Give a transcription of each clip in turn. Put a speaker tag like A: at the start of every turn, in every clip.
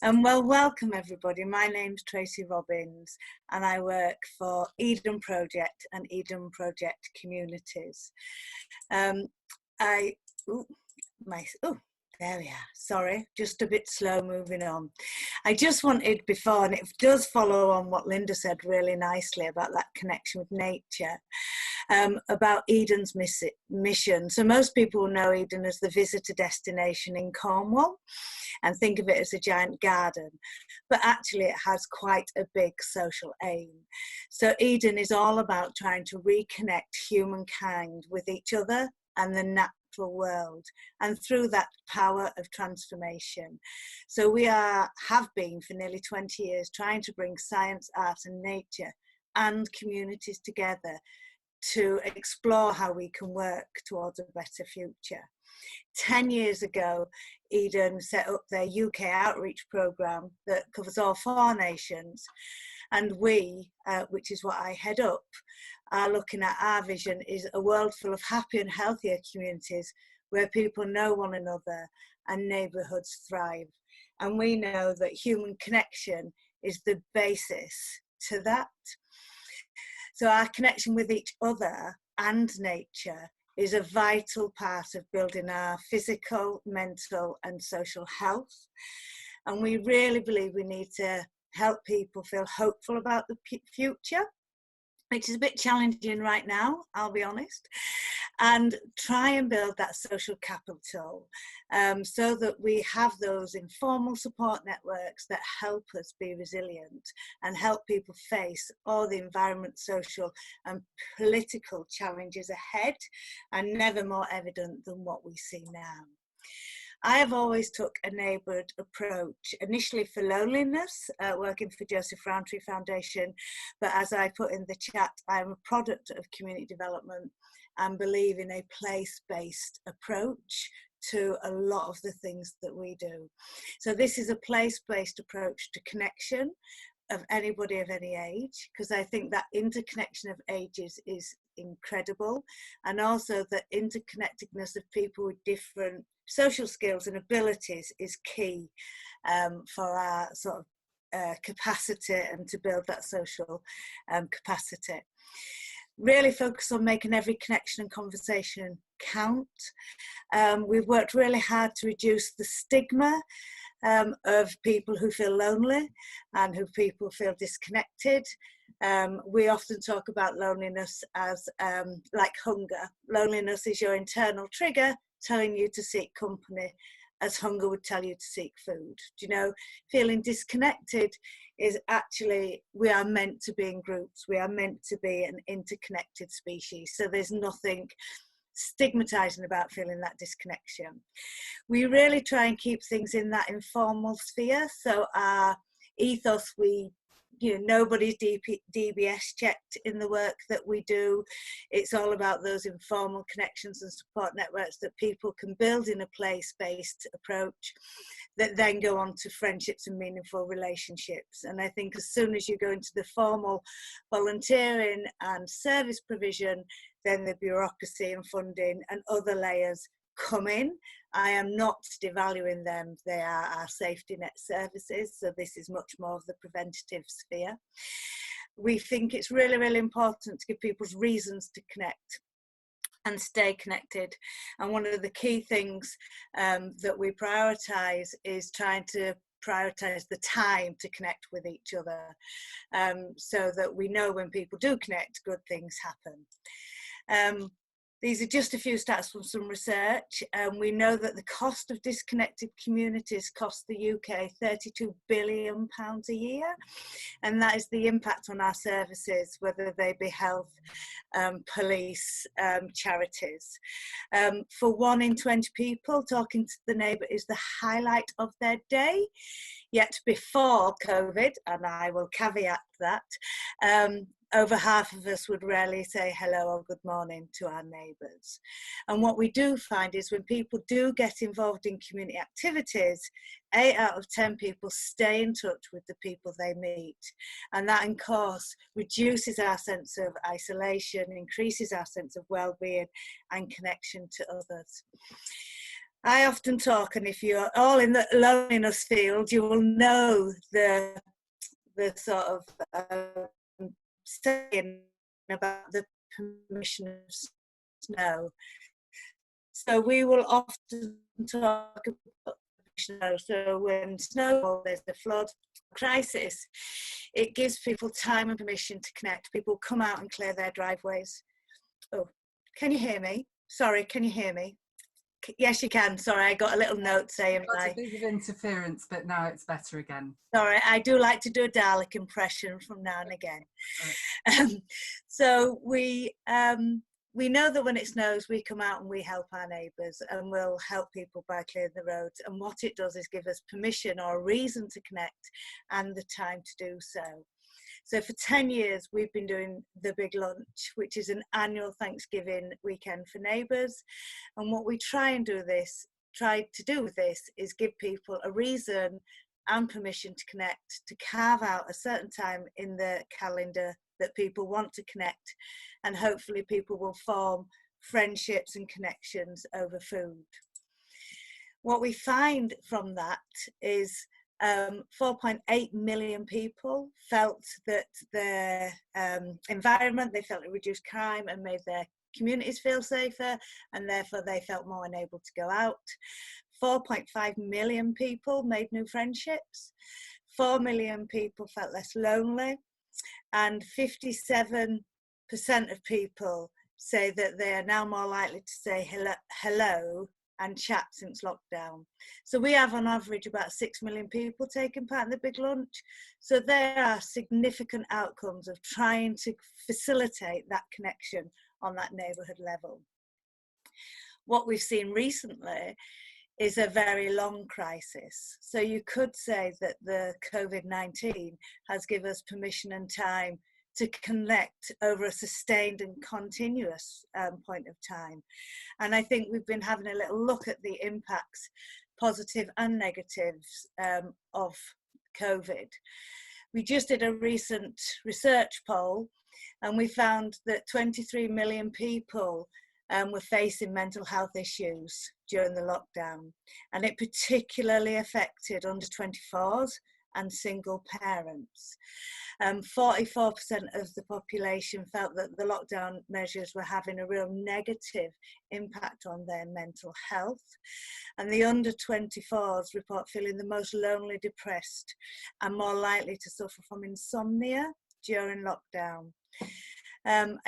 A: Well, welcome everybody. My name's Tracey Robbins and I work for Eden Project and Eden Project Communities. There we are. Sorry, just a bit slow moving on. I just wanted before, and it does follow on what Linda said really nicely about that connection with nature, about Eden's mission. So most people know Eden as the visitor destination in Cornwall and think of it as a giant garden, but actually it has quite a big social aim. So Eden is all about trying to reconnect humankind with each other and the natural world, and through that power of transformation. So we have been for nearly 20 years trying to bring science, art and nature and communities together to explore how we can work towards a better future. 10 years ago, Eden set up their UK outreach programme that covers all 4 nations. And we, which is what I head up, are looking at our vision is a world full of happy and healthier communities where people know one another and neighbourhoods thrive. And we know that human connection is the basis to that. So our connection with each other and nature is a vital part of building our physical, mental and social health. And we really believe we need to help people feel hopeful about the future, which is a bit challenging right now, I'll be honest, and try and build that social capital so that we have those informal support networks that help us be resilient and help people face all the environment, social and political challenges ahead, and never more evident than what we see now. I have always took a neighbourhood approach, initially for loneliness, working for Joseph Rowntree Foundation, but as I put in the chat, I am a product of community development and believe in a place-based approach to a lot of the things that we do. So this is a place-based approach to connection of anybody of any age, because I think that interconnection of ages is incredible, and also the interconnectedness of people with different social skills and abilities is key for our sort of capacity and to build that social capacity. Really focus on making every connection and conversation count. We've worked really hard to reduce the stigma of people who feel lonely and who people feel disconnected. We often talk about loneliness as like hunger. Loneliness is your internal trigger telling you to seek company, as hunger would tell you to seek food. Do you know, feeling disconnected is actually, we are meant to be in groups. We are meant to be an interconnected species. So there's nothing stigmatizing about feeling that disconnection. We really try and keep things in that informal sphere. So our ethos, nobody's DBS checked in the work that we do. It's all about those informal connections and support networks that people can build in a place-based approach that then go on to friendships and meaningful relationships. And I think as soon as you go into the formal volunteering and service provision, then the bureaucracy and funding and other layers come in. I am not devaluing them. They are our safety net services. So this is much more of the preventative sphere. We think it's really, really important to give people reasons to connect and stay connected. And one of the key things that we prioritise is trying to prioritise the time to connect with each other, so that we know when people do connect, good things happen. These are just a few stats from some research. We know that the cost of disconnected communities costs the UK £32 billion a year. And that is the impact on our services, whether they be health, police, charities. For 1 in 20 people, talking to the neighbour is the highlight of their day. Yet before COVID, and I will caveat that, over half of us would rarely say hello or good morning to our neighbours. And what we do find is when people do get involved in community activities, 8 out of 10 people stay in touch with the people they meet. And that, of course, reduces our sense of isolation, increases our sense of well-being and connection to others. I often talk, and if you're all in the loneliness field, you will know the sort of saying about the permission of snow. So we will often talk about snow. So when snow, there's a flood crisis, it gives people time and permission to connect. People come out and clear their driveways. Oh, can you hear me? Sorry, can you hear me? Yes, you can. Sorry, I got a little note saying
B: a bit of interference, but now it's better again.
A: Sorry, I do like to do a Dalek impression from now and again. So we know that when it snows, we come out and we help our neighbours, and we'll help people by clearing the roads. And what it does is give us permission or a reason to connect and the time to do so. So for 10 years, we've been doing the Big Lunch, which is an annual Thanksgiving weekend for neighbours. And what we try to do with this is give people a reason and permission to connect, to carve out a certain time in the calendar that people want to connect, and hopefully people will form friendships and connections over food. What we find from that is 4.8 million people felt that their environment, they felt it reduced crime and made their communities feel safer, and therefore they felt more enabled to go out. 4.5 million people made new friendships. 4 million people felt less lonely, and 57% of people say that they are now more likely to say hello and chat since lockdown. So we have on average about 6 million people taking part in the Big Lunch. So there are significant outcomes of trying to facilitate that connection on that neighbourhood level. What we've seen recently is a very long crisis. So you could say that the COVID-19 has given us permission and time to connect over a sustained and continuous point of time. And I think we've been having a little look at the impacts, positive and negatives, of COVID. We just did a recent research poll, and we found that 23 million people were facing mental health issues during the lockdown, and it particularly affected under 24s and single parents. 44% of the population felt that the lockdown measures were having a real negative impact on their mental health, and the under 24s report feeling the most lonely, depressed, and more likely to suffer from insomnia during lockdown. And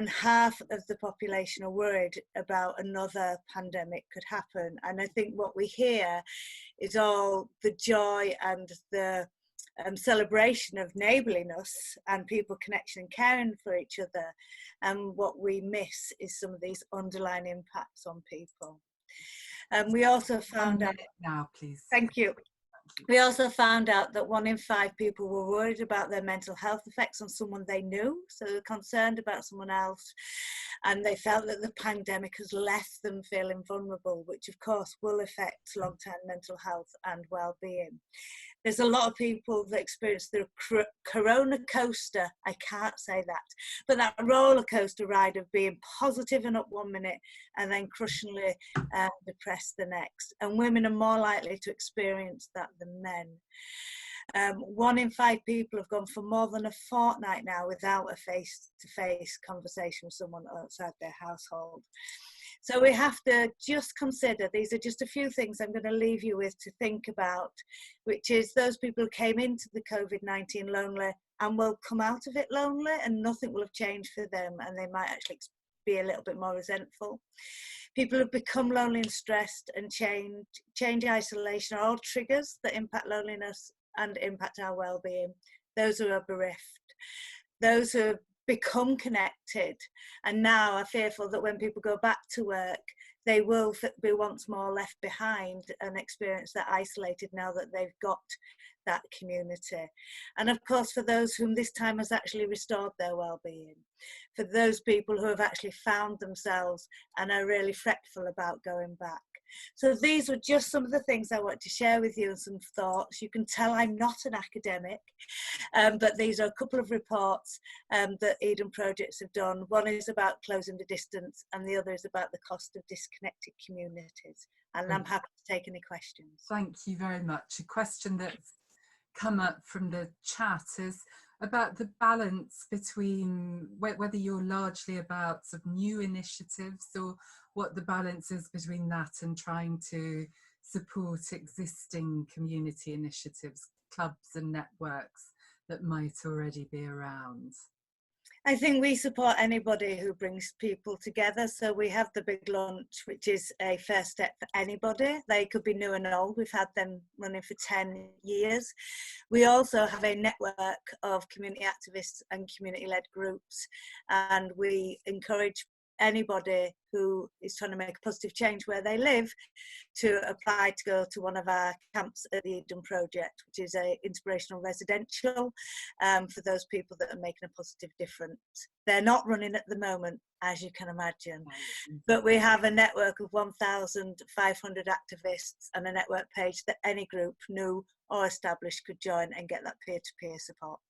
A: half of the population are worried about another pandemic could happen. And I think what we hear is all the joy and the celebration of neighbourliness and people connection and caring for each other. And what we miss is some of these underlying impacts on people. We also found out
B: now, please.
A: Thank you. We also found out that 1 in 5 people were worried about their mental health effects on someone they knew, so they were concerned about someone else, and they felt that the pandemic has left them feeling vulnerable, which of course will affect long-term mental health and well-being. There's a lot of people that experience the corona coaster, I can't say that, but that roller coaster ride of being positive and up 1 minute and then crushingly depressed the next. And women are more likely to experience that than men. 1 in 5 people have gone for more than a fortnight now without a face-to-face conversation with someone outside their household. So we have to just consider, these are just a few things I'm going to leave you with to think about, which is those people who came into the COVID-19 lonely and will come out of it lonely, and nothing will have changed for them, and they might actually be a little bit more resentful. People who become lonely and stressed and change isolation are all triggers that impact loneliness and impact our well-being. Those who are bereft, those who have become connected and now are fearful that when people go back to work, they will be once more left behind and experience that isolated now that they've got that community. And of course, for those whom this time has actually restored their well-being, for those people who have actually found themselves and are really fretful about going back. So these were just some of the things I want to share with you and some thoughts. You can tell I'm not an academic, but these are a couple of reports that Eden Projects have done. One is about closing the distance and the other is about the cost of disconnected communities. And
B: Great.
A: I'm happy to take any questions.
B: Thank you very much. A question that's come up from the chat is about the balance between whether you're largely about sort of new initiatives, or what the balance is between that and trying to support existing community initiatives, clubs and networks that might already be around.
A: I think we support anybody who brings people together. So we have the big lunch, which is a first step for anybody. They could be new and old. We've had them running for 10 years. We also have a network of community activists and community-led groups, and we encourage anybody who is trying to make a positive change where they live to apply to go to one of our camps at the Eden Project, which is a inspirational residential for those people that are making a positive difference. They're not running at the moment, as you can imagine, but we have a network of 1,500 activists and a network page that any group, new or established, could join and get that peer-to-peer support.